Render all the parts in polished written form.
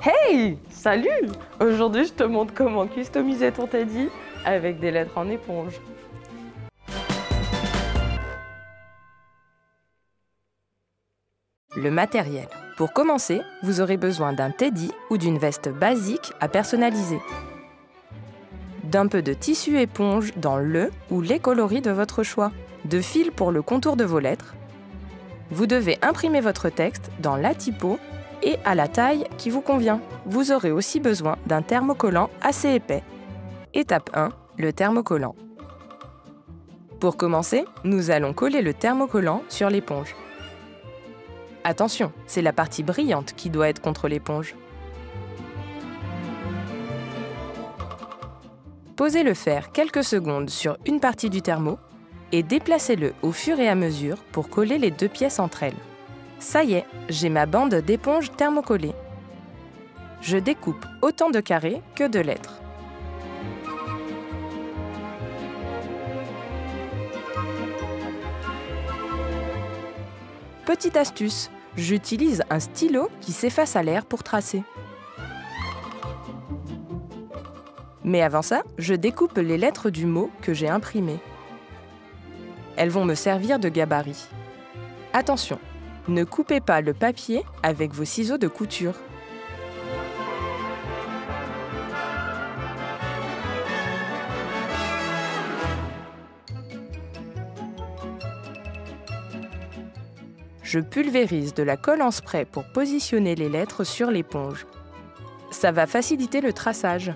Hey! Salut! Aujourd'hui, je te montre comment customiser ton teddy avec des lettres en éponge. Le matériel. Pour commencer, vous aurez besoin d'un teddy ou d'une veste basique à personnaliser, d'un peu de tissu éponge dans le ou les coloris de votre choix, de fil pour le contour de vos lettres. Vous devez imprimer votre texte dans la typo et à la taille qui vous convient. Vous aurez aussi besoin d'un thermocollant assez épais. Étape 1, le thermocollant. Pour commencer, nous allons coller le thermocollant sur l'éponge. Attention, c'est la partie brillante qui doit être contre l'éponge. Posez le fer quelques secondes sur une partie du thermo et déplacez-le au fur et à mesure pour coller les deux pièces entre elles. Ça y est, j'ai ma bande d'éponge thermocollée. Je découpe autant de carrés que de lettres. Petite astuce, j'utilise un stylo qui s'efface à l'air pour tracer. Mais avant ça, je découpe les lettres du mot que j'ai imprimé. Elles vont me servir de gabarit. Attention, ne coupez pas le papier avec vos ciseaux de couture. Je pulvérise de la colle en spray pour positionner les lettres sur l'éponge. Ça va faciliter le traçage.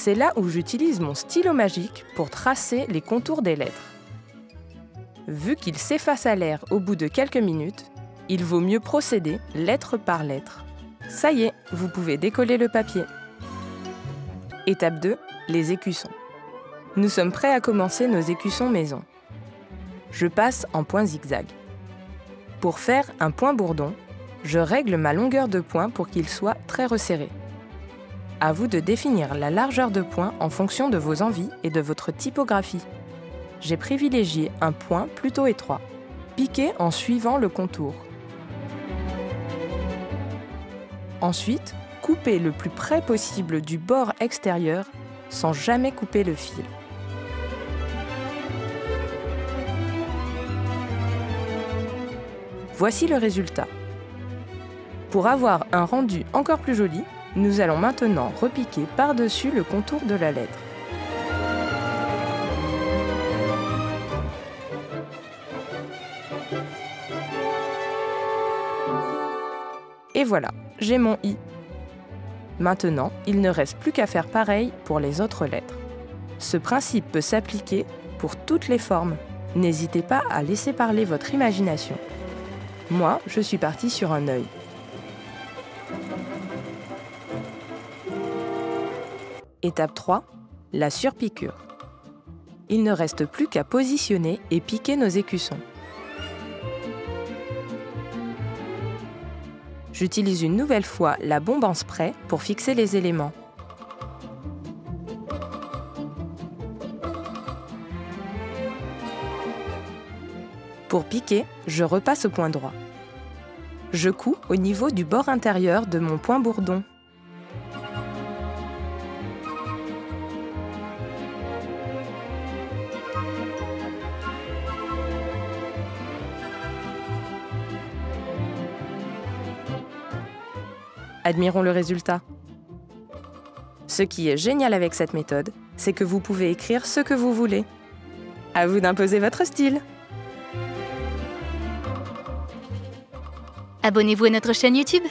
C'est là où j'utilise mon stylo magique pour tracer les contours des lettres. Vu qu'il s'efface à l'air au bout de quelques minutes, il vaut mieux procéder lettre par lettre. Ça y est, vous pouvez décoller le papier. Étape 2, les écussons. Nous sommes prêts à commencer nos écussons maison. Je passe en point zigzag. Pour faire un point bourdon, je règle ma longueur de point pour qu'il soit très resserré. À vous de définir la largeur de point en fonction de vos envies et de votre typographie. J'ai privilégié un point plutôt étroit. Piquez en suivant le contour. Ensuite, coupez le plus près possible du bord extérieur sans jamais couper le fil. Voici le résultat. Pour avoir un rendu encore plus joli, nous allons maintenant repiquer par-dessus le contour de la lettre. Et voilà, j'ai mon i. Maintenant, il ne reste plus qu'à faire pareil pour les autres lettres. Ce principe peut s'appliquer pour toutes les formes. N'hésitez pas à laisser parler votre imagination. Moi, je suis partie sur un œil. Étape 3, la surpiqûre. Il ne reste plus qu'à positionner et piquer nos écussons. J'utilise une nouvelle fois la bombe en spray pour fixer les éléments. Pour piquer, je repasse au point droit. Je couds au niveau du bord intérieur de mon point bourdon. Admirons le résultat. Ce qui est génial avec cette méthode, c'est que vous pouvez écrire ce que vous voulez. À vous d'imposer votre style. Abonnez-vous à notre chaîne YouTube.